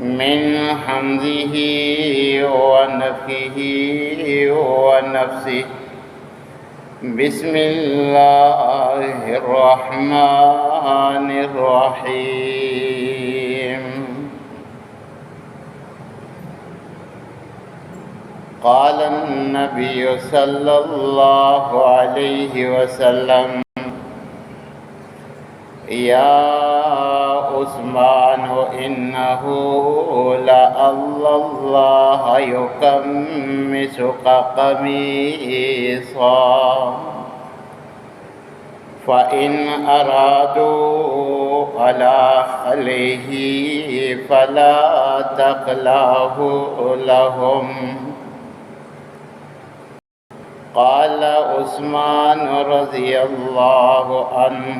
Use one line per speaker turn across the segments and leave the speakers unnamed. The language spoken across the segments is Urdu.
من حمزه ونفخه ونفسه. بسم الله الرحمن الرحيم. قال النبي صلى الله عليه وسلم: يا عثمان إنه لعل الله يكمسك قميصا، فإن أرادوا على خليه فلا تخلعه لهم. قال عثمان رضي الله عنه: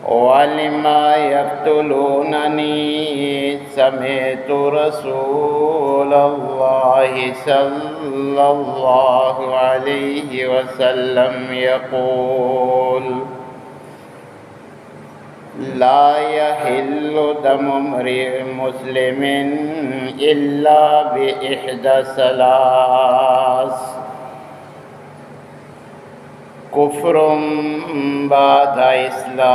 وَلِمَا يَقْتُلُونَنِي سَمِعْتُ رسول الله صلى الله عليه وسلم يقول: لا يحل دم امرئ مسلم إلا بإحدى ثلاث: كفر بعد إسلام،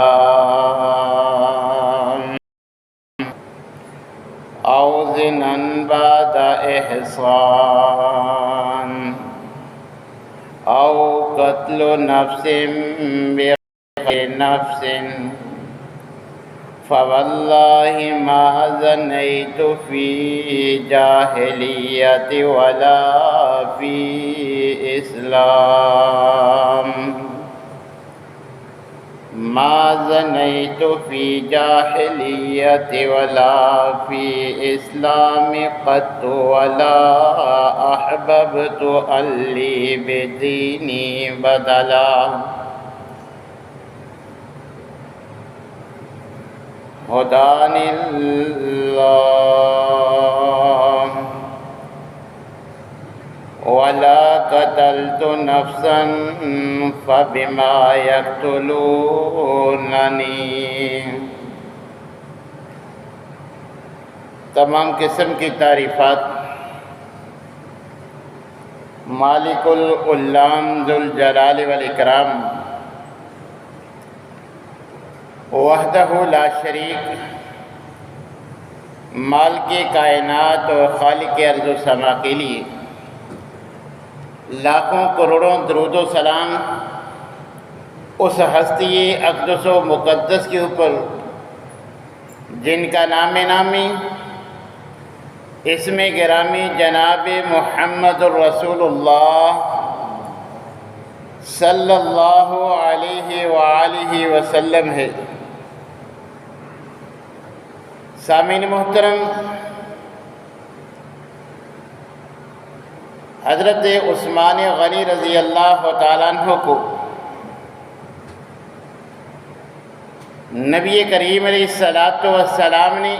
أو زنا بعد إحصان، أو قتل نفس بغير نفس. فوالله ما زنيت في جاهلية ولا في إسلام. ما زنيت في جاهلية ولا في إسلام قط، ولا أحببت أن لي بديني بدلا. هداني الله ولا قتلت نفسا فبما يقتلونني. تمام قسم کی تعریفات مالک العلام ذوالجلال والاکرام وحدہ لا شریک، مالک کائنات اور خالق ارض و سما کے لیے لاکھوں کروڑوں درود و سلام اس ہستی اقدس و مقدس کے اوپر جن کا نام نامی اسم گرامی جناب محمد الرسول اللہ صلی اللہ علیہ وآلہ وسلم ہے۔ سامعین محترم، حضرت عثمان غنی رضی اللہ تعالیٰ عنہ کو نبی کریم علیہ السلام نے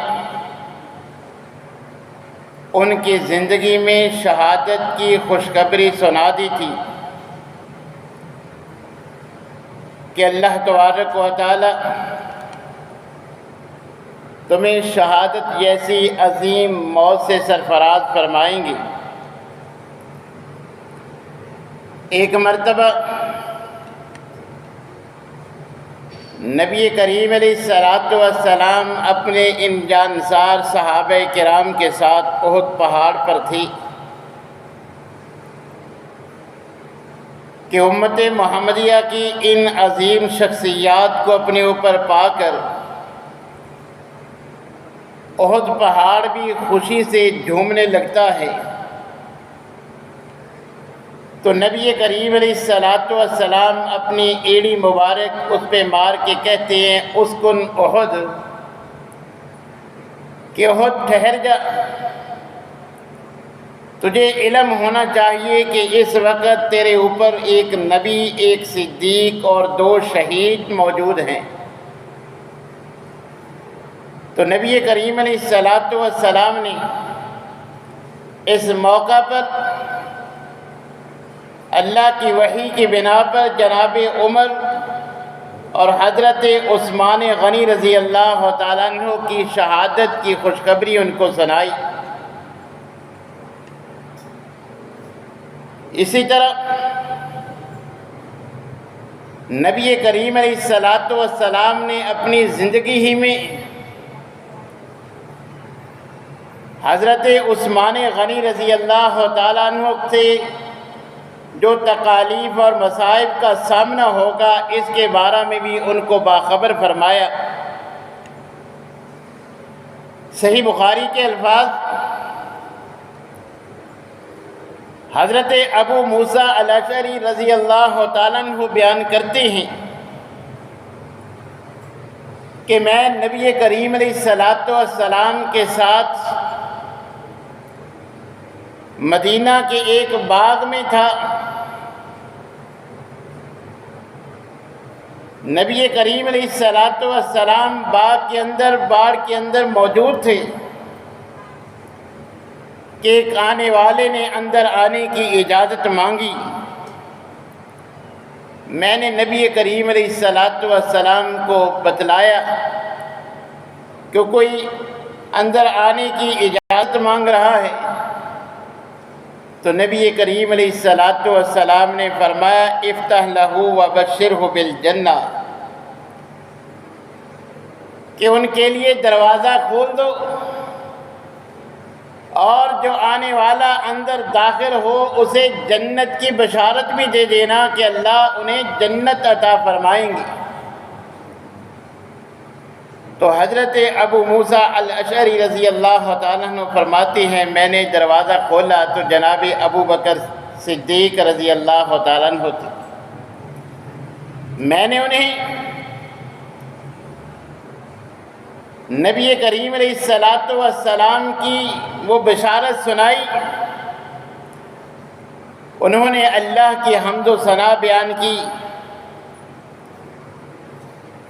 ان کی زندگی میں شہادت کی خوشخبری سنا دی تھی کہ اللہ تبارک و تعالی تمہیں شہادت جیسی عظیم موت سے سرفراز فرمائیں گے۔ ایک مرتبہ نبی کریم علیہ السلام اپنے ان جانسار صحابہ کرام کے ساتھ احد پہاڑ پر تھی کہ امت محمدیہ کی ان عظیم شخصیات کو اپنے اوپر پا کر احد پہاڑ بھی خوشی سے جھومنے لگتا ہے۔ تو نبی کریم علیہ السلام اپنی ایڑی مبارک اس پہ مار کے کہتے ہیں: اسکن احد، کہ احد ٹھہر جا، تجھے علم ہونا چاہیے کہ اس وقت تیرے اوپر ایک نبی، ایک صدیق اور 2 شہید موجود ہیں۔ تو نبی کریم علیہ السلام نے اس موقع پر اللہ کی وحی کی بنا پر جناب عمر اور حضرت عثمان غنی رضی اللہ تعالیٰ عنہ کی شہادت کی خوشخبری ان کو سنائی۔ اسی طرح نبی کریم علیہ السلام نے اپنی زندگی ہی میں حضرت عثمان غنی رضی اللہ تعالیٰ عنہ سے جو تکالیف اور مصائب کا سامنا ہوگا اس کے بارے میں بھی ان کو باخبر فرمایا۔ صحیح بخاری کے الفاظ حضرت ابو موسیٰ الاشعری رضی اللہ تعالیٰ عنہ بیان کرتے ہیں کہ میں نبی کریم علیہ السلام کے ساتھ مدینہ کے ایک باغ میں تھا۔ نبی کریم علیہ السلام باغ کے اندر موجود تھے کہ ایک آنے والے نے اندر آنے کی اجازت مانگی۔ میں نے نبی کریم علیہ السلام کو بتلایا کہ کوئی اندر آنے کی اجازت مانگ رہا ہے، تو نبی کریم علیہ السلام نے فرمایا افتح لہ وبشرہ بالجنہ، کہ ان کے لیے دروازہ کھول دو اور جو آنے والا اندر داخل ہو اسے جنت کی بشارت بھی دے دینا کہ اللہ انہیں جنت عطا فرمائیں گے۔ تو حضرت ابو موسیٰ الاشعری رضی اللہ تعالیٰ عنہ فرماتے ہیں میں نے دروازہ کھولا تو جناب ابو بکر صدیق رضی اللہ تعالیٰ عنہ تھے۔ میں نے انہیں نبی کریم علیہ السلام کی وہ بشارت سنائی۔ انہوں نے اللہ کی حمد و ثنا بیان کی۔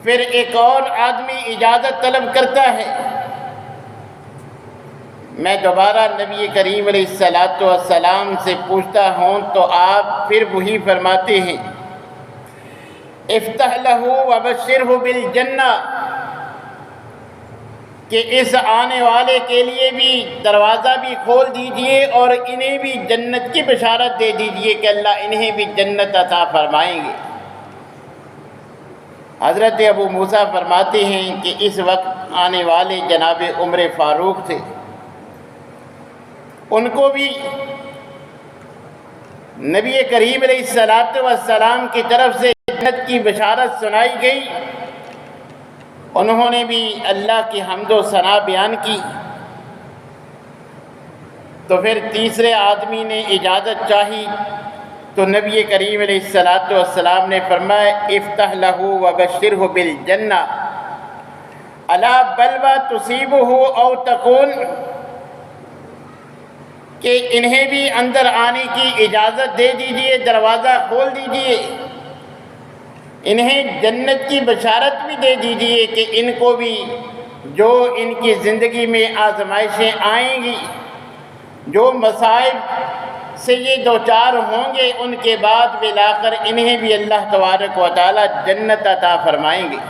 پھر ایک اور آدمی اجازت طلب کرتا ہے، میں دوبارہ نبی کریم علیہ السلام سے پوچھتا ہوں تو آپ پھر وہی فرماتے ہیں افتح لہ وبشرہ بالجنہ، کہ اس آنے والے کے لیے بھی دروازہ بھی کھول دیجئے اور انہیں بھی جنت کی بشارت دے دیجئے کہ اللہ انہیں بھی جنت عطا فرمائیں گے۔ حضرت ابو موسیٰ فرماتے ہیں کہ اس وقت آنے والے جناب عمر فاروق تھے، ان کو بھی نبی کریم علیہ السلام کی طرف سے جنت کی بشارت سنائی گئی۔ انہوں نے بھی اللہ کی حمد و ثنا بیان کی۔ تو پھر تیسرے آدمی نے اجازت چاہی تو نبی کریم علیہ السلام نے فرمایا افتح لہ وبشرہ بالجنہ الا بلوى تصیبہ او تکون، کہ انہیں بھی اندر آنے کی اجازت دے دیجئے، دروازہ کھول دیجئے، انہیں جنت کی بشارت بھی دے دیجئے کہ ان کو بھی جو ان کی زندگی میں آزمائشیں آئیں گی، جو مصائب سے یہ دوچار ہوں گے، ان کے بعد ملا کر انہیں بھی اللہ تبارک و تعالی جنت عطا فرمائیں گے۔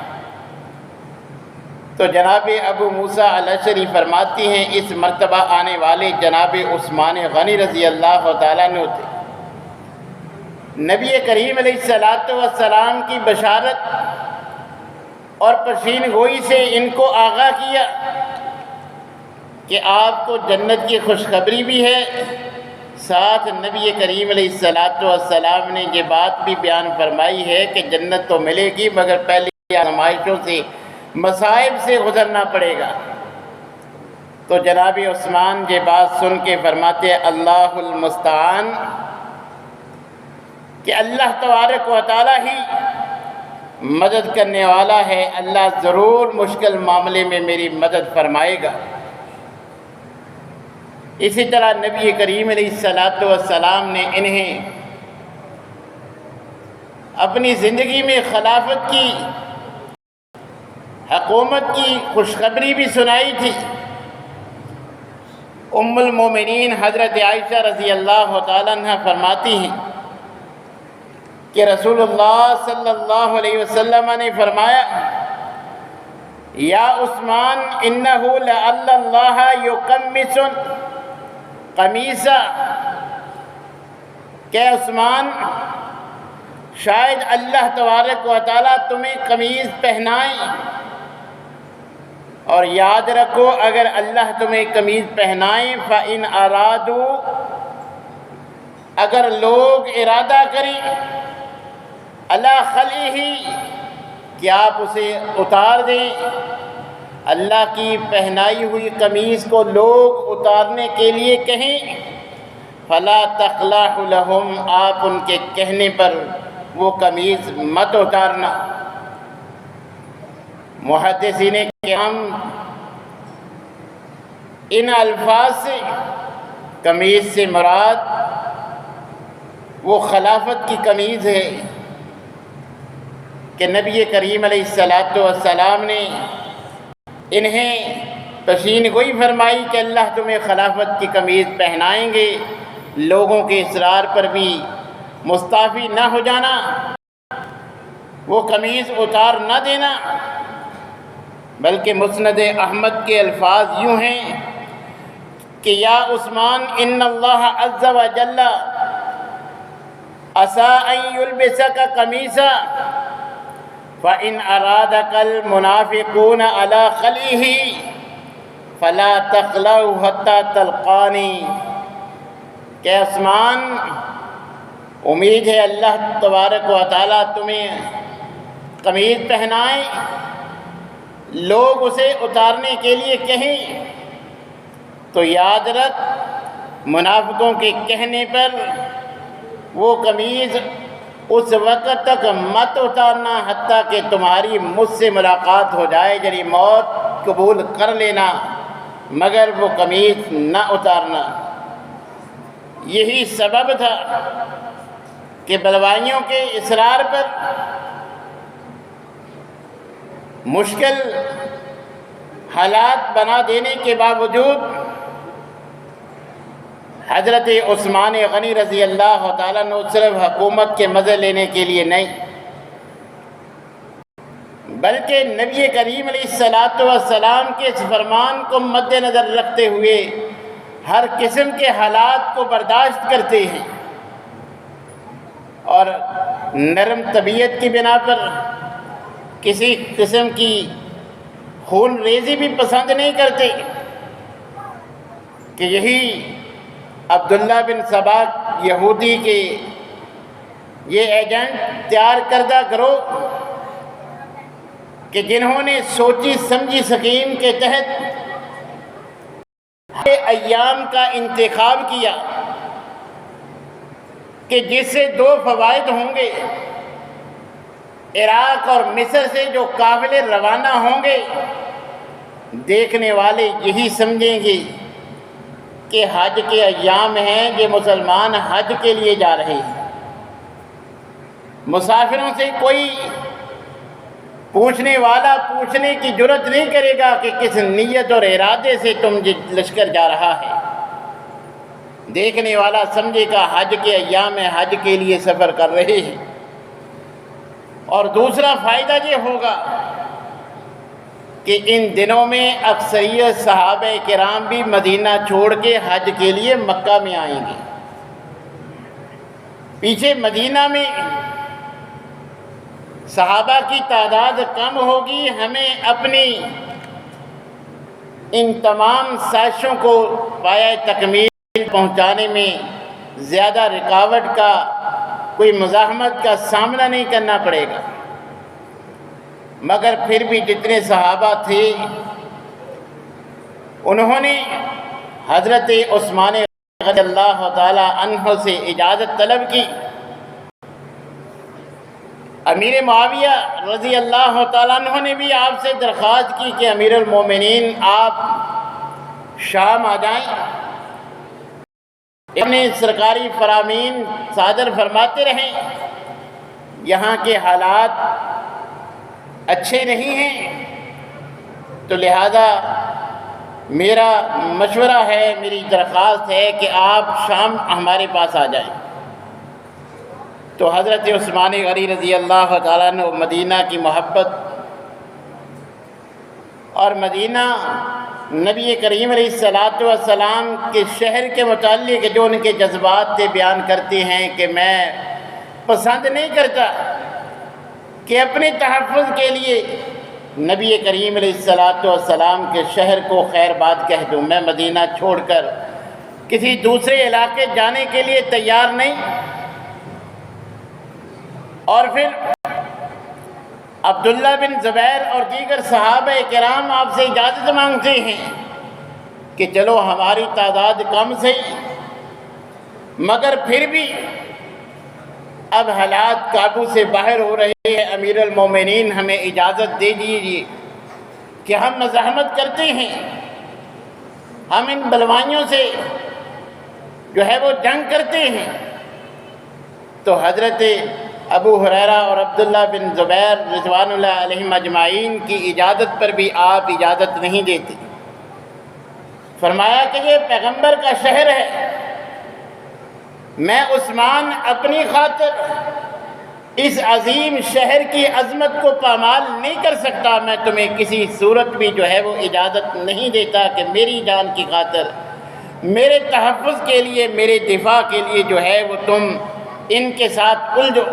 تو جناب ابو موسیٰ الاشعری فرماتی ہیں اس مرتبہ آنے والے جناب عثمان غنی رضی اللہ تعالیٰ عنہ تھے۔ نبی کریم علیہ السلام کی بشارت اور پشین گوئی سے ان کو آگاہ کیا کہ آپ کو جنت کی خوشخبری بھی ہے، ساتھ نبی کریم علیہ السلام نے یہ بات بھی بیان فرمائی ہے کہ جنت تو ملے گی مگر پہلی آزمائشوں سے، مصائب سے گزرنا پڑے گا۔ تو جناب عثمان یہ بات سن کے فرماتے اللہ المستعان، کہ اللہ تبارک و تعالی ہی مدد کرنے والا ہے، اللہ ضرور مشکل معاملے میں میری مدد فرمائے گا۔ اسی طرح نبی کریم علیہ السلام نے انہیں اپنی زندگی میں خلافت کی، حکومت کی خوشخبری بھی سنائی تھی۔ ام المومنین حضرت عائشہ رضی اللہ تعالیٰ عنہ فرماتی ہیں کہ رسول اللہ صلی اللہ علیہ وسلم نے فرمایا یا عثمان انہ لعل اللہ یکمس قمیصا، کہ عثمان شاید اللہ تبارک و تعالیٰ تمہیں قمیض پہنائیں، اور یاد رکھو اگر اللہ تمہیں قمیض پہنائیں فَإِنْ أَرَادُوا، اگر لوگ ارادہ کریں عَلَىٰ خَلْعِهِ کہ آپ اسے اتار دیں، اللہ کی پہنائی ہوئی قمیض کو لوگ اتارنے کے لیے کہیں، فَلَا تَخْلَعْ لَهُمْ، آپ ان کے کہنے پر وہ قمیض مت اتارنا۔ محدثین کرام ان الفاظ سے قمیض سے مراد وہ خلافت کی قمیض ہے کہ نبی کریم علیہ السلام نے انہیں پیشین گوئی فرمائی کہ اللہ تمہیں خلافت کی قمیض پہنائیں گے، لوگوں کے اصرار پر بھی مستعفی نہ ہو جانا، وہ قمیض اتار نہ دینا۔ بلکہ مسند احمد کے الفاظ یوں ہیں کہ یا عثمان ان اللہ عز و جل عسیٰ ان یلبسک قمیصا فإن أرادك المنافقون على خلعه فلا تخلعه حتى تلقانی، کہ عثمان امید ہے اللہ تبارک و تعالیٰ تمہیں قمیض پہنائیں، لوگ اسے اتارنے کے لیے کہیں تو یاد رکھ منافقوں کے کہنے پر وہ قمیض اس وقت تک مت اتارنا حتیٰ کہ تمہاری مجھ سے ملاقات ہو جائے، یعنی موت قبول کر لینا مگر وہ قمیض نہ اتارنا۔ یہی سبب تھا کہ بلوائیوں کے اصرار پر مشکل حالات بنا دینے کے باوجود حضرت عثمان غنی رضی اللہ تعالیٰ عنہ صرف حکومت کے مزے لینے کے لیے نہیں بلکہ نبی کریم علیہ السلام کے اس فرمان کو مد نظر رکھتے ہوئے ہر قسم کے حالات کو برداشت کرتے ہیں، اور نرم طبیعت کی بنا پر کسی قسم کی خون ریزی بھی پسند نہیں کرتے کہ یہی عبداللہ بن سبا یہودی کے یہ ایجنٹ تیار کردہ گروہ کہ جنہوں نے سوچی سمجھی سکیم کے تحت ایام کا انتخاب کیا کہ جس سے دو فوائد ہوں گے، عراق اور مصر سے جو قافلے روانہ ہوں گے دیکھنے والے یہی سمجھیں گے کہ حج کے ایام ہیں، یہ مسلمان حج کے لیے جا رہے ہیں۔ مسافروں سے کوئی پوچھنے والا پوچھنے کی جرت نہیں کرے گا کہ کس نیت اور ارادے سے تم لشکر جا رہا ہے، دیکھنے والا سمجھے گا حج کے ایام میں حج کے لیے سفر کر رہے ہیں۔ اور دوسرا فائدہ یہ ہوگا کہ ان دنوں میں اکثریت صحابہ کرام بھی مدینہ چھوڑ کے حج کے لیے مکہ میں آئیں گے۔ پیچھے مدینہ میں صحابہ کی تعداد کم ہوگی، ہمیں اپنی ان تمام سازشوں کو پایہ تکمیل پہنچانے میں زیادہ رکاوٹ کا، کوئی مزاحمت کا سامنا نہیں کرنا پڑے گا۔ مگر پھر بھی جتنے صحابہ تھے انہوں نے حضرت عثمان رضی اللہ تعالی عنہ سے اجازت طلب کی۔ امیر معاویہ رضی اللہ تعالیٰ عنہ نے بھی آپ سے درخواست کی کہ امیر المومنین آپ شام آ جائیں، اپنے سرکاری فرامین صادر فرماتے رہیں، یہاں کے حالات اچھے نہیں ہیں، تو لہذا میرا مشورہ ہے، میری درخواست ہے کہ آپ شام ہمارے پاس آ جائیں۔ تو حضرت عثمان غنی رضی اللہ تعالیٰ عنہ مدینہ کی محبت اور مدینہ نبی کریم علیہ السلام کے شہر کے متعلق جو ان کے جذبات سے بیان کرتے ہیں کہ میں پسند نہیں کرتا کہ اپنے تحفظ کے لیے نبی کریم علیہ السلام کے شہر کو خیر باد کہہ دوں، میں مدینہ چھوڑ کر کسی دوسرے علاقے جانے کے لیے تیار نہیں۔ اور پھر عبداللہ بن زبیر اور دیگر صحابہ کرام آپ سے اجازت مانگتے ہیں کہ چلو ہماری تعداد کم صحیح، مگر پھر بھی اب حالات قابو سے باہر ہو رہے ہیں، امیر المومنین ہمیں اجازت دے دیجیے کہ ہم مزاحمت کرتے ہیں، ہم ان بلوائیوں سے جو ہے وہ جنگ کرتے ہیں۔ تو حضرت ابو ہریرہ اور عبداللہ بن زبیر رضوان اللہ علیہم اجمعین کی اجازت پر بھی آپ اجازت نہیں دیتے۔ فرمایا کہ یہ پیغمبر کا شہر ہے، میں عثمان اپنی خاطر اس عظیم شہر کی عظمت کو پامال نہیں کر سکتا، میں تمہیں کسی صورت بھی جو ہے وہ اجازت نہیں دیتا کہ میری جان کی خاطر، میرے تحفظ کے لیے، میرے دفاع کے لیے جو ہے وہ تم ان کے ساتھ الجھو۔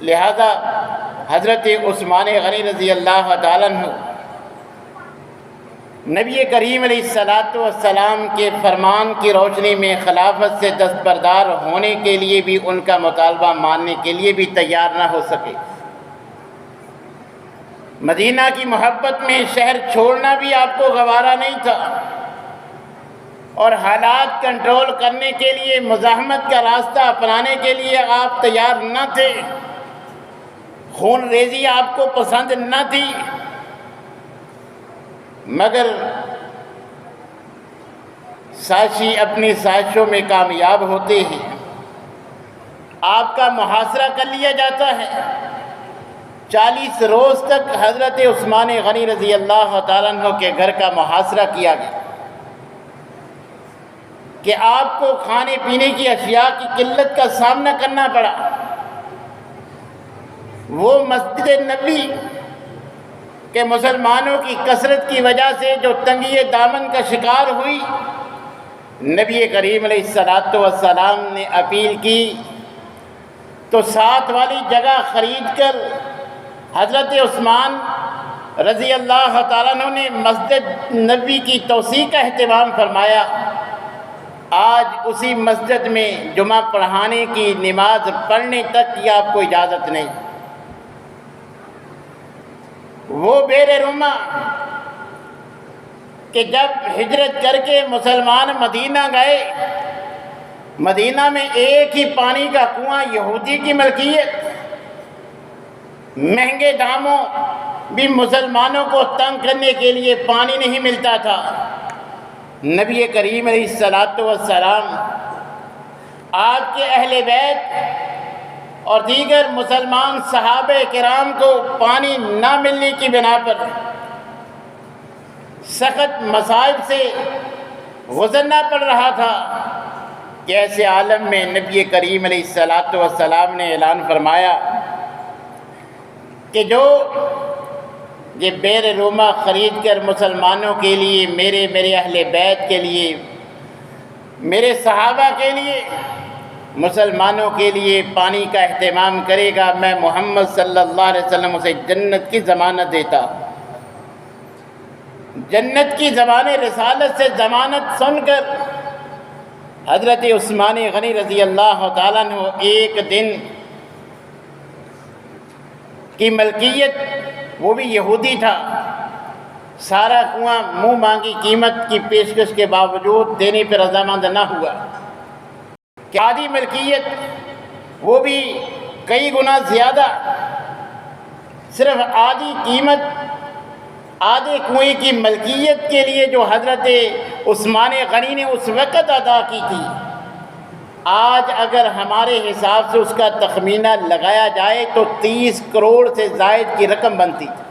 لہذا حضرت عثمان غنی رضی اللہ تعالیٰ عنہ نبی کریم علیہ السلام کے فرمان کی روشنی میں خلافت سے دستبردار ہونے کے لیے بھی ان کا مطالبہ ماننے کے لیے بھی تیار نہ ہو سکے۔ مدینہ کی محبت میں شہر چھوڑنا بھی آپ کو گوارا نہیں تھا، اور حالات کنٹرول کرنے کے لیے مزاحمت کا راستہ اپنانے کے لیے آپ تیار نہ تھے، خون ریزی آپ کو پسند نہ تھی، مگر سازشی اپنی سازشوں میں کامیاب ہوتے ہیں، آپ کا محاصرہ کر لیا جاتا ہے۔ 40 روز تک حضرت عثمان غنی رضی اللہ تعالیٰ عنہ کے گھر کا محاصرہ کیا گیا کہ آپ کو کھانے پینے کی اشیاء کی قلت کا سامنا کرنا پڑا۔ وہ مسجد نبوی کہ مسلمانوں کی کثرت کی وجہ سے جو تنگی دامن کا شکار ہوئی، نبی کریم علیہ السلام نے اپیل کی تو ساتھ والی جگہ خرید کر حضرت عثمان رضی اللہ تعالیٰ عنہ نے مسجد نبوی کی توسیع کا اہتمام فرمایا۔ آج اسی مسجد میں جمعہ پڑھانے کی، نماز پڑھنے تک کی آپ کو اجازت نہیں۔ وہ بیر روما کہ جب ہجرت کر کے مسلمان مدینہ گئے، مدینہ میں ایک ہی پانی کا کنواں یہودی کی ملکیت، مہنگے داموں بھی مسلمانوں کو تنگ کرنے کے لیے پانی نہیں ملتا تھا۔ نبی کریم علیہ السلام آپ کے اہل بیت اور دیگر مسلمان صحابہ کرام کو پانی نہ ملنے کی بنا پر سخت مصائب سے گزرنا پڑ رہا تھا کہ ایسے عالم میں نبی کریم علیہ السلام نے اعلان فرمایا کہ جو یہ بیر روما خرید کر مسلمانوں کے لیے، میرے اہل بیت کے لیے، میرے صحابہ کے لیے، مسلمانوں کے لیے پانی کا اہتمام کرے گا، میں محمد صلی اللہ علیہ وسلم اسے جنت کی ضمانت دیتا۔ جنت کی زبان رسالت سے ضمانت سن کر حضرت عثمان غنی رضی اللہ تعالیٰ عنہ ایک دن کی ملکیت، وہ بھی یہودی تھا، سارا کنواں منہ مانگی قیمت کی پیشکش کے باوجود دینے پر رضامند نہ ہوا کہ آدھی ملکیت، وہ بھی کئی گنا زیادہ، صرف آدھی قیمت آدھے کنویں کی ملکیت کے لیے جو حضرت عثمان غنی نے اس وقت ادا کی تھی، آج اگر ہمارے حساب سے اس کا تخمینہ لگایا جائے تو 30 کروڑ سے زائد کی رقم بنتی تھی۔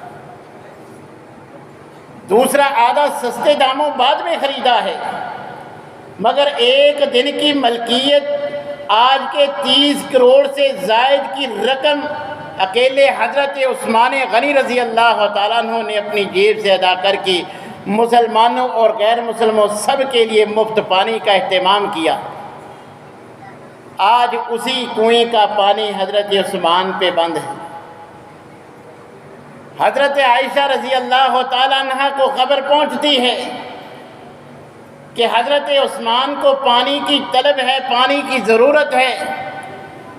دوسرا آدھا سستے داموں بعد میں خریدا ہے، مگر ایک دن کی ملکیت آج کے 30 کروڑ سے زائد کی رقم اکیلے حضرت عثمان غنی رضی اللہ تعالیٰ عنہ نے اپنی جیب سے ادا کر کے مسلمانوں اور غیر مسلموں سب کے لیے مفت پانی کا اہتمام کیا۔ آج اسی کنویں کا پانی حضرت عثمان پہ بند ہے۔ حضرت عائشہ رضی اللہ تعالیٰ عنہ کو خبر پہنچتی ہے کہ حضرت عثمان کو پانی کی طلب ہے، پانی کی ضرورت ہے،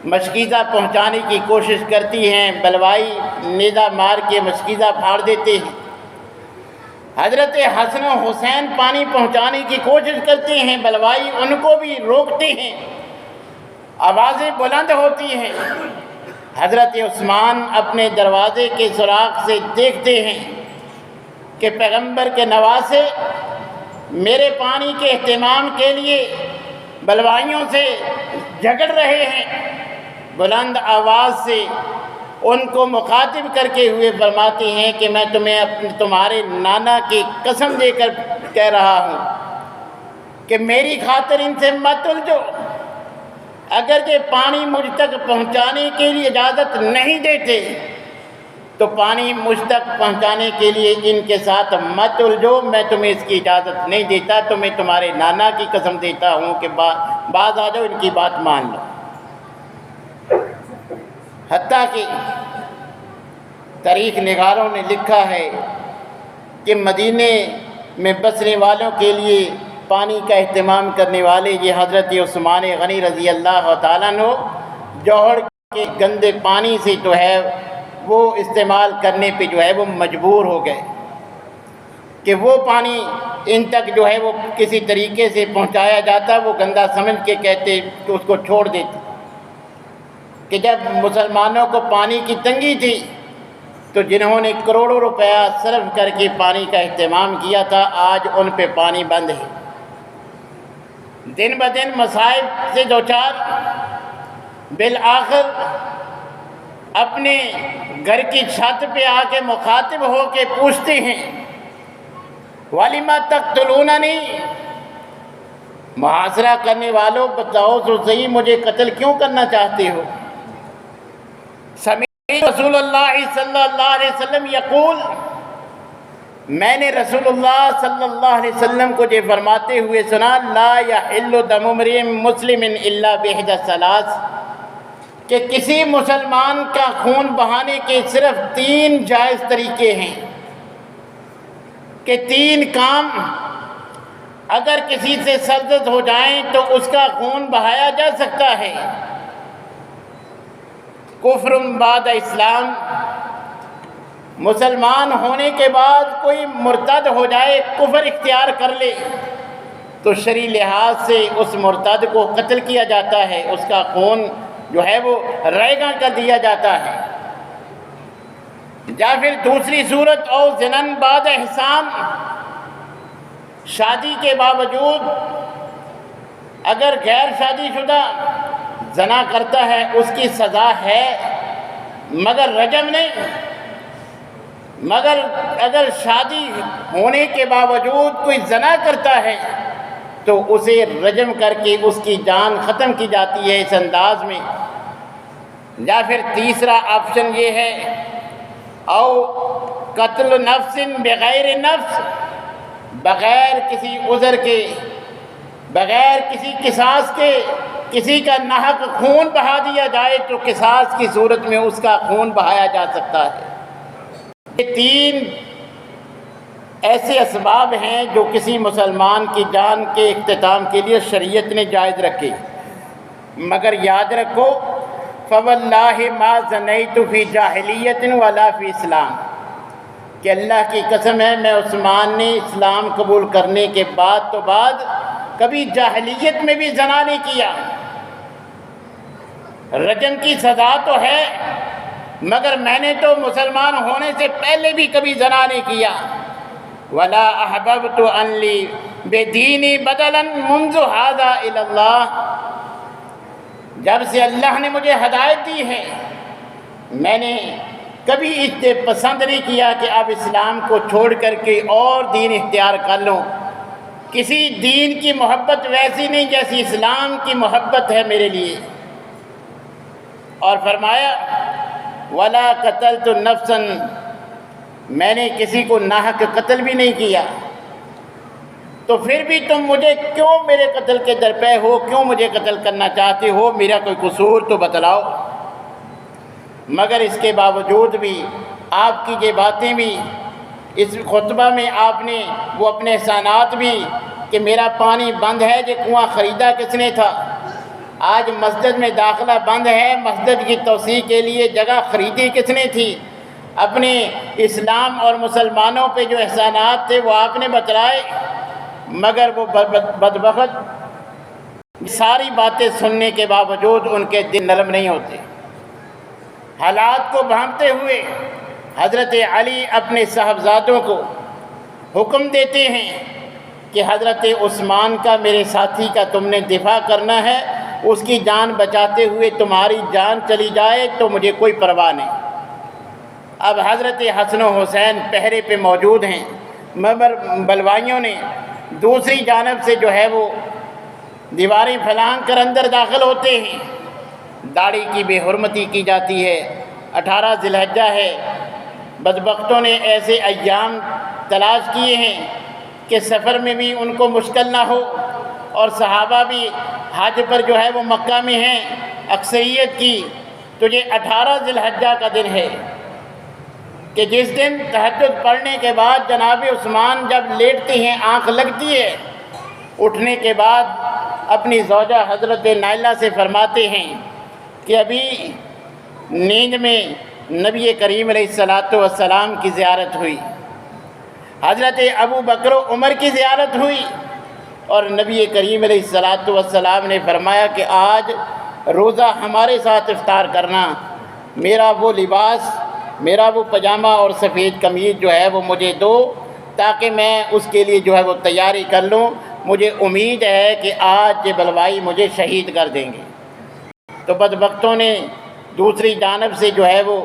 مشکیزہ پہنچانے کی کوشش کرتی ہیں، بلوائی نیزہ مار کے مشکیزہ پھاڑ دیتے ہیں۔ حضرت حسن و حسین پانی پہنچانے کی کوشش کرتے ہیں، بلوائی ان کو بھی روکتے ہیں، آوازیں بلند ہوتی ہیں۔ حضرت عثمان اپنے دروازے کے سوراخ سے دیکھتے ہیں کہ پیغمبر کے نواسے میرے پانی کے اہتمام کے لیے بلوائیوں سے جھگڑ رہے ہیں۔ بلند آواز سے ان کو مخاطب کر کے ہوئے فرماتے ہیں کہ میں تمہارے نانا کی قسم دے کر کہہ رہا ہوں کہ میری خاطر ان سے مت الجھو۔ اگر یہ پانی مجھ تک پہنچانے کے لیے اجازت نہیں دیتے تو پانی مجھ تک پہنچانے کے لیے ان کے ساتھ مت الجھو، میں تمہیں اس کی اجازت نہیں دیتا، تو میں تمہارے نانا کی قسم دیتا ہوں کہ باز آ جاؤ، ان کی بات مان لو۔ حتیٰ کہ تاریخ نگاروں نے لکھا ہے کہ مدینے میں بسنے والوں کے لیے پانی کا اہتمام کرنے والے یہ حضرت عثمان غنی رضی اللہ تعالیٰ عنہ جوہر کے گندے پانی سے جو ہے وہ استعمال کرنے پہ جو ہے وہ مجبور ہو گئے کہ وہ پانی ان تک جو ہے وہ کسی طریقے سے پہنچایا جاتا، وہ گندا سمجھ کے کہتے کہ اس کو چھوڑ دیتے۔ کہ جب مسلمانوں کو پانی کی تنگی تھی تو جنہوں نے کروڑوں روپیہ صرف کر کے پانی کا اہتمام کیا تھا، آج ان پہ پانی بند ہے۔ دن بدن مصائب سے دوچار، بالآخر اپنے گھر کی چھت پہ آ کے مخاطب ہو کے پوچھتے ہیں وَلِمَ تَقْتُلُونَنِي، محاصرہ کرنے والوں بتاؤ تو صحیح مجھے قتل کیوں کرنا چاہتے ہو؟ سمعت رسول اللہ صلی اللہ علیہ وسلم یقول، میں نے رسول اللہ صلی اللہ علیہ وسلم کو یہ فرماتے ہوئے سنا، لا یحل دم امرئ مسلم الا باحدى ثلاث، کہ کسی مسلمان کا خون بہانے کے صرف 3 جائز طریقے ہیں، کہ 3 کام اگر کسی سے سرزد ہو جائیں تو اس کا خون بہایا جا سکتا ہے۔ کفر بعد اسلام، مسلمان ہونے کے بعد کوئی مرتد ہو جائے، کفر اختیار کر لے تو شرعی لحاظ سے اس مرتد کو قتل کیا جاتا ہے، اس کا خون جو ہے وہ ریگاں کر دیا جاتا ہے۔ یا پھر دوسری صورت، او زنن بعد احسان، شادی کے باوجود اگر غیر شادی شدہ زنا کرتا ہے اس کی سزا ہے مگر رجم نہیں، مگر اگر شادی ہونے کے باوجود کوئی زنا کرتا ہے تو اسے رجم کر کے اس کی جان ختم کی جاتی ہے اس انداز میں۔ یا پھر تیسرا آپشن یہ ہے، او قتل نفس بغیر نفس، بغیر کسی عذر کے، بغیر کسی قصاص کے کسی کا ناحق خون بہا دیا جائے تو قصاص کی صورت میں اس کا خون بہایا جا سکتا ہے۔ یہ 3 ایسے اسباب ہیں جو کسی مسلمان کی جان کے اختتام کے لیے شریعت نے جائز رکھے، مگر یاد رکھو فواللہ ما زنیت فی جاہلیت ولا فی اسلام، کہ اللہ کی قسم ہے میں عثمان نے اسلام قبول کرنے کے بعد کبھی جاہلیت میں بھی زنا نہیں کیا۔ رجم کی سزا تو ہے مگر میں نے تو مسلمان ہونے سے پہلے بھی کبھی زنا نہیں کیا۔ ولا احببت ان لی بدینی بدلا منذ هذا الی اللہ، جب سے اللہ نے مجھے ہدایت دی ہے میں نے کبھی اس سے پسند نہیں کیا کہ اب اسلام کو چھوڑ کر کے اور دین اختیار کر لوں، کسی دین کی محبت ویسی نہیں جیسی اسلام کی محبت ہے میرے لیے۔ اور فرمایا ولا قتلت نفسا، میں نے کسی کو ناحق قتل بھی نہیں کیا، تو پھر بھی تم مجھے کیوں میرے قتل کے درپے ہو، کیوں مجھے قتل کرنا چاہتے ہو؟ میرا کوئی قصور تو بتلاؤ۔ مگر اس کے باوجود بھی آپ کی یہ باتیں بھی، اس خطبہ میں آپ نے وہ اپنے احسانات بھی کہ میرا پانی بند ہے، یہ کنواں خریدا کس نے تھا؟ آج مسجد میں داخلہ بند ہے، مسجد کی توسیع کے لیے جگہ خریدی کس نے تھی؟ اپنے اسلام اور مسلمانوں پہ جو احسانات تھے وہ آپ نے بتلائے، مگر وہ بدبخت ساری باتیں سننے کے باوجود ان کے دل نرم نہیں ہوتے۔ حالات کو بھانپتے ہوئے حضرت علی اپنے صاحبزادوں کو حکم دیتے ہیں کہ حضرت عثمان کا، میرے ساتھی کا تم نے دفاع کرنا ہے، اس کی جان بچاتے ہوئے تمہاری جان چلی جائے تو مجھے کوئی پرواہ نہیں۔ اب حضرت حسن و حسین پہرے پہ موجود ہیں، مگر بلوائیوں نے دوسری جانب سے جو ہے وہ دیواریں پھلانگ کر اندر داخل ہوتے ہیں۔ داڑھی کی بے حرمتی کی جاتی ہے، 18 ذی الحجہ ہے، بدبختوں نے ایسے ایام تلاش کیے ہیں کہ سفر میں بھی ان کو مشکل نہ ہو، اور صحابہ بھی حج پر جو ہے وہ مکہ میں ہیں اکثریت کی، تو یہ 18 ذی الحجہ کا دن ہے کہ جس دن تہجد پڑھنے کے بعد جناب عثمان جب لیٹتے ہیں، آنکھ لگتی ہے، اٹھنے کے بعد اپنی زوجہ حضرت نائلہ سے فرماتے ہیں کہ ابھی نیند میں نبی کریم علیہ السلام کی زیارت ہوئی، حضرت ابو بکر و عمر کی زیارت ہوئی، اور نبی کریم علیہ السلام نے فرمایا کہ آج روزہ ہمارے ساتھ افطار کرنا، میرا وہ لباس، میرا وہ پجامہ اور سفید قمیض جو ہے وہ مجھے دو تاکہ میں اس کے لیے جو ہے وہ تیاری کر لوں، مجھے امید ہے کہ آج یہ بلوائی مجھے شہید کر دیں گے۔ تو بدبختوں نے دوسری جانب سے جو ہے وہ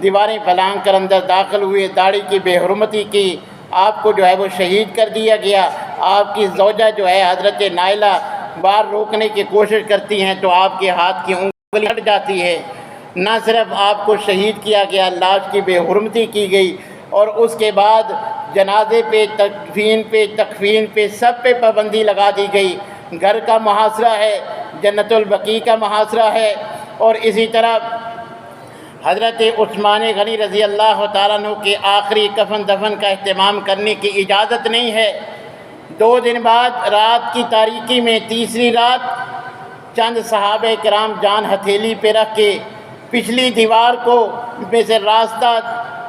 دیواریں پھلانگ کر اندر داخل ہوئے، داڑھی کی بے حرمتی کی، آپ کو جو ہے وہ شہید کر دیا گیا۔ آپ کی زوجہ جو ہے حضرت نائلہ بار روکنے کی کوشش کرتی ہیں تو آپ کے ہاتھ کی انگلی ہٹ جاتی ہے۔ نہ صرف آپ کو شہید کیا گیا، لاش کی بے حرمتی کی گئی، اور اس کے بعد جنازے پہ، تکفین پہ سب پہ پابندی لگا دی گئی۔ گھر کا محاصرہ ہے، جنت البقیع کا محاصرہ ہے، اور اسی طرح حضرت عثمان غنی رضی اللہ تعالیٰ عنہ کے آخری کفن دفن کا اہتمام کرنے کی اجازت نہیں ہے۔ 2 دن بعد رات کی تاریکی میں، تیسری رات، چند صحابہ کرام جان ہتھیلی پہ رکھ کے پچھلی دیوار کو میں سے راستہ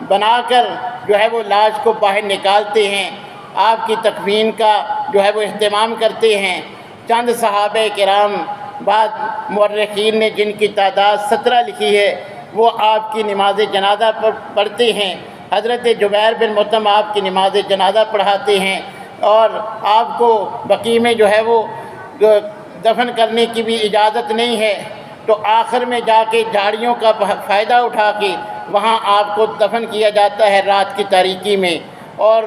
بنا کر جو ہے وہ لاش کو باہر نکالتے ہیں، آپ کی تکفین کا جو ہے وہ اہتمام کرتے ہیں۔ چند صحابہ کرام، بعد مورخین نے جن کی تعداد 17 لکھی ہے، وہ آپ کی نماز جنازہ پڑھتے ہیں۔ حضرت جبیر بن مطعم آپ کی نماز جنازہ پڑھاتے ہیں، اور آپ کو بقیع میں جو ہے وہ دفن کرنے کی بھی اجازت نہیں ہے، تو آخر میں جا کے جھاڑیوں کا فائدہ اٹھا کے وہاں آپ کو دفن کیا جاتا ہے رات کی تاریکی میں، اور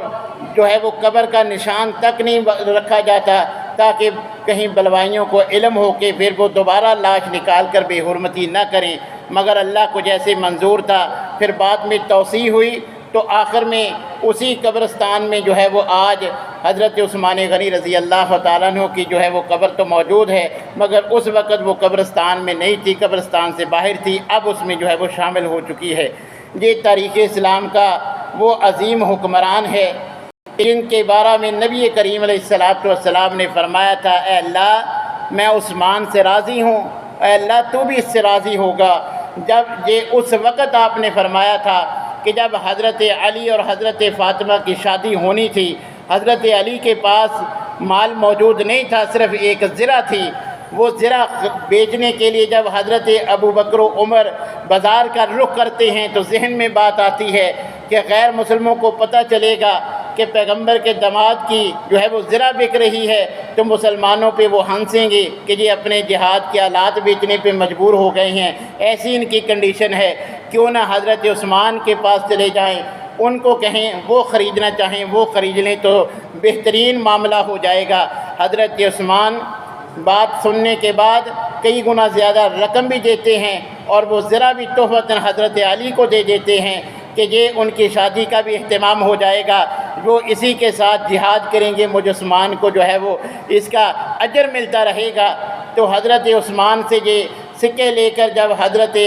جو ہے وہ قبر کا نشان تک نہیں رکھا جاتا تاکہ کہیں بلوائیوں کو علم ہو کہ پھر وہ دوبارہ لاش نکال کر بے حرمتی نہ کریں۔ مگر اللہ کو جیسے منظور تھا، پھر بعد میں توسیع ہوئی تو آخر میں اسی قبرستان میں جو ہے وہ آج حضرت عثمان غنی رضی اللہ تعالیٰ عنہ کی جو ہے وہ قبر تو موجود ہے، مگر اس وقت وہ قبرستان میں نہیں تھی، قبرستان سے باہر تھی، اب اس میں جو ہے وہ شامل ہو چکی ہے۔ یہ تاریخ اسلام کا وہ عظیم حکمران ہے جن کے بارے میں نبی کریم علیہ السلام نے فرمایا تھا، اے اللہ میں عثمان سے راضی ہوں، اے اللہ تو بھی اس سے راضی ہوگا۔ جب یہ اس وقت آپ نے فرمایا تھا کہ جب حضرت علی اور حضرت فاطمہ کی شادی ہونی تھی، حضرت علی کے پاس مال موجود نہیں تھا، صرف ایک زرہ تھی، وہ زرہ بیچنے کے لیے جب حضرت ابو بکر و عمر بازار کا رخ کرتے ہیں تو ذہن میں بات آتی ہے کہ غیر مسلموں کو پتہ چلے گا کہ پیغمبر کے داماد کی جو ہے وہ زرہ بک رہی ہے تو مسلمانوں پہ وہ ہنسیں گے کہ یہ اپنے جہاد کے آلات بیچنے پہ مجبور ہو گئے ہیں، ایسی ان کی کنڈیشن ہے، کیوں نہ حضرت عثمان کے پاس چلے جائیں، ان کو کہیں وہ خریدنا چاہیں وہ خرید لیں تو بہترین معاملہ ہو جائے گا۔ حضرت عثمان بات سننے کے بعد کئی گنا زیادہ رقم بھی دیتے ہیں اور وہ ذرا بھی تحفۃً حضرت علی کو دے دیتے ہیں کہ یہ ان کی شادی کا بھی اہتمام ہو جائے گا، وہ اسی کے ساتھ جہاد کریں گے، مجھ عثمان کو جو ہے وہ اس کا اجر ملتا رہے گا۔ تو حضرت عثمان سے یہ سکے لے کر جب حضرت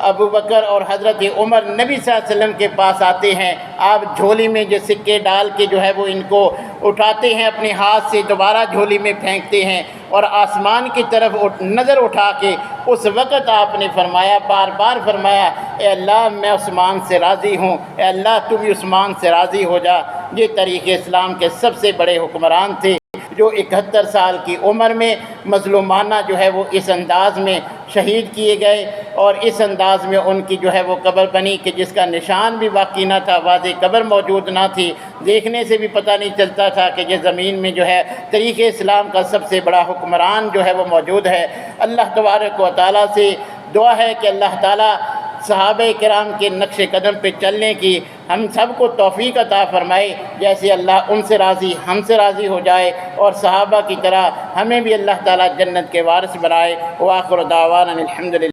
ابو بکر اور حضرت عمر نبی صلی اللہ علیہ وسلم کے پاس آتے ہیں، آپ جھولی میں جو سکے ڈال کے جو ہے وہ ان کو اٹھاتے ہیں، اپنے ہاتھ سے دوبارہ جھولی میں پھینکتے ہیں اور آسمان کی طرف نظر اٹھا کے اس وقت آپ نے فرمایا، بار بار فرمایا، اے اللہ میں عثمان سے راضی ہوں، اے اللہ تو بھی عثمان سے راضی ہو جا۔ یہ طریق اسلام کے سب سے بڑے حکمران تھے جو 71 سال کی عمر میں مظلومانہ جو ہے وہ اس انداز میں شہید کیے گئے، اور اس انداز میں ان کی جو ہے وہ قبر بنی کہ جس کا نشان بھی باقی نہ تھا، واضح قبر موجود نہ تھی، دیکھنے سے بھی پتہ نہیں چلتا تھا کہ یہ زمین میں جو ہے طریق اسلام کا سب سے بڑا حکمران جو ہے وہ موجود ہے۔ اللہ تبارک و تعالیٰ سے دعا ہے کہ اللہ تعالیٰ صحابہ کرام کے نقش قدم پہ چلنے کی ہم سب کو توفیق عطا فرمائے، جیسے اللہ ان سے راضی ہم سے راضی ہو جائے، اور صحابہ کی طرح ہمیں بھی اللہ تعالیٰ جنت کے وارث بنائے۔ وآخر دعوانا الحمدللہ۔